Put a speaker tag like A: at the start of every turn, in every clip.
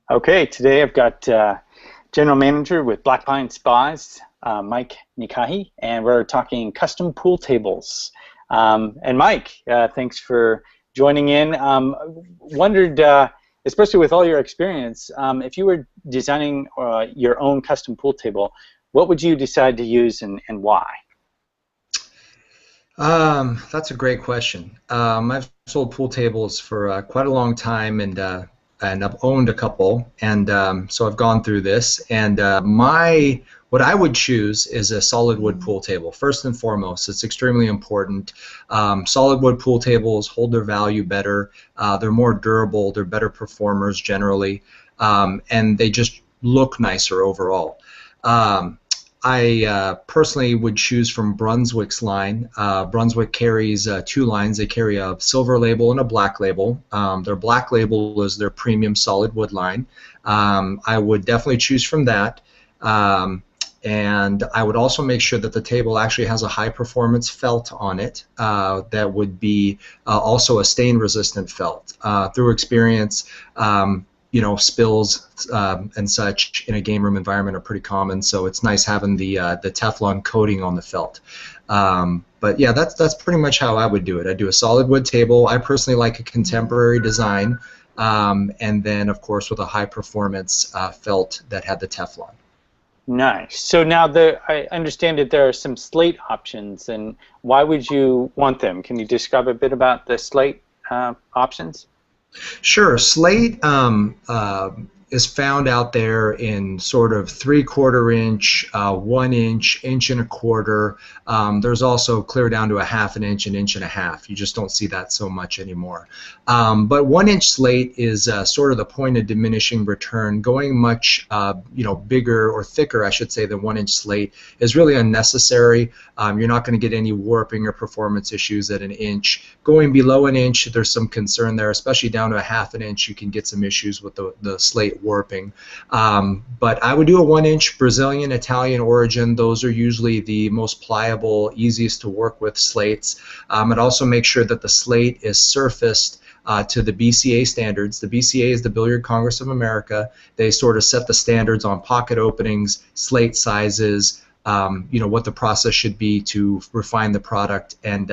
A: Okay, today I've got General Manager with Black Pine Spas, Mike Nekahi, and we're talking custom pool tables. And Mike, thanks for joining in. Wondered, especially with all your experience, if you were designing your own custom pool table, what would you decide to use and why?
B: That's a great question. I've sold pool tables for quite a long time, and I've owned a couple, and so I've gone through this. And what I would choose is a solid wood pool table. First and foremost, it's extremely important. Solid wood pool tables hold their value better. They're more durable. They're better performers generally, and they just look nicer overall. I personally would choose from Brunswick's line. Brunswick carries two lines. They carry a silver label and a black label. Their black label is their premium solid wood line. I would definitely choose from that. And I would also make sure that the table actually has a high performance felt on it that would be also a stain resistant felt. Through experience, spills and such in a game room environment are pretty common, so it's nice having the Teflon coating on the felt. But yeah, that's pretty much how I would do it. I do a solid wood table. I personally like a contemporary design, and then of course with a high performance felt that had the Teflon.
A: Nice. So now I understand that there are some slate options, and why would you want them? Can you describe a bit about the slate options?
B: Sure. Slate is found out there in sort of 3/4 inch, 1 inch, inch and a quarter. There's also clear down to a 1/2 inch, an inch and a half. You just don't see that so much anymore. But 1 inch slate is sort of the point of diminishing return. Going much bigger or thicker, I should say, than 1 inch slate is really unnecessary. You're not going to get any warping or performance issues at an inch. Going below an inch, there's some concern there, especially down to a 1/2 inch. You can get some issues with the slate warping. But I would do a 1 inch Brazilian, Italian origin. Those are usually the most pliable, easiest to work with slates. I'd also make sure that the slate is surfaced to the BCA standards. The BCA is the Billiard Congress of America. They sort of set the standards on pocket openings, slate sizes, what the process should be to refine the product, and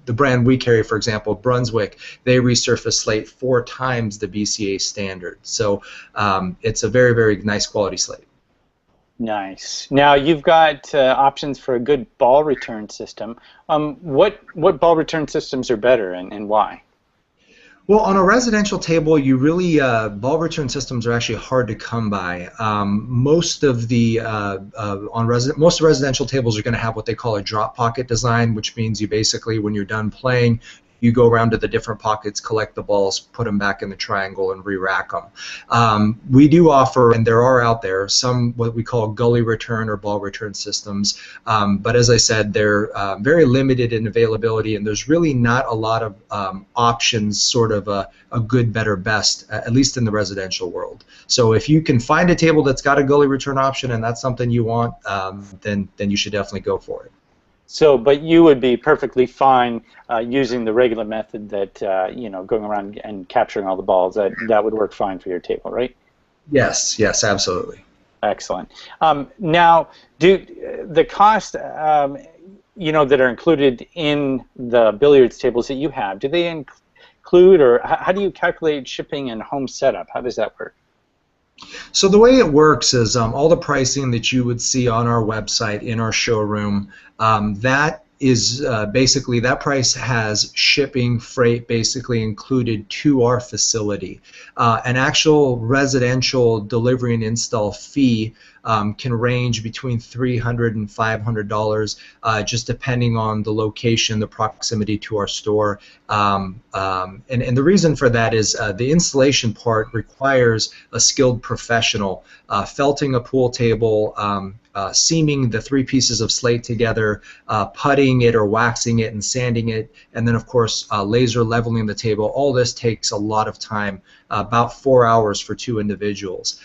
B: the brand we carry, for example, Brunswick, they resurface slate 4 times the BCA standard. So it's a very, very nice quality slate.
A: Nice. Now you've got options for a good ball return system. What ball return systems are better, and why?
B: Well, on a residential table, you really ball return systems are actually hard to come by. Most residential tables are going to have what they call a drop pocket design, which means you basically, when you're done playing, you go around to the different pockets, collect the balls, put them back in the triangle, and re-rack them. We do offer, and there are out there, some what we call gully return or ball return systems. But as I said, they're very limited in availability, and there's really not a lot of options, sort of a good, better, best, at least in the residential world. So if you can find a table that's got a gully return option and that's something you want, then you should definitely go for it.
A: So, but you would be perfectly fine using the regular method that, going around and capturing all the balls. That would work fine for your table, right?
B: Yes, absolutely.
A: Excellent. Now, do the cost, that are included in the billiards tables that you have, do they include, or how do you calculate shipping and home setup? How does that work?
B: So the way it works is all the pricing that you would see on our website, in our showroom, that is basically, that price has shipping, freight basically included to our facility. An actual residential delivery and install fee can range between $300 and $500, just depending on the location, the proximity to our store. And the reason for that is the installation part requires a skilled professional. Felting a pool table, seaming the 3 pieces of slate together, putting it or waxing it and sanding it, and then of course laser leveling the table. All this takes a lot of time, about 4 hours for 2 individuals.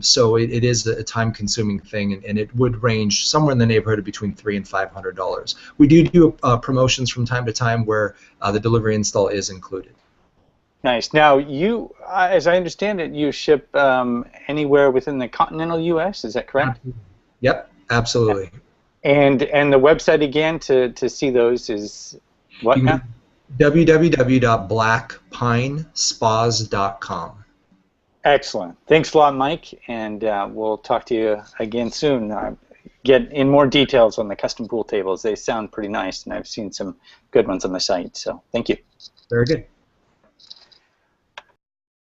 B: So it is a time-consuming thing, and it would range somewhere in the neighborhood of between $300 and $500. We do promotions from time to time where the delivery install is included.
A: Nice. Now, you, as I understand it, you ship anywhere within the continental U.S. Is that correct?
B: Yep, absolutely.
A: And the website again to see those is what
B: You
A: now?
B: can go www.blackpinespas.com.
A: Excellent. Thanks a lot, Mike, and we'll talk to you again soon. Get in more details on the custom pool tables. They sound pretty nice, and I've seen some good ones on the site. So thank you.
B: Very good.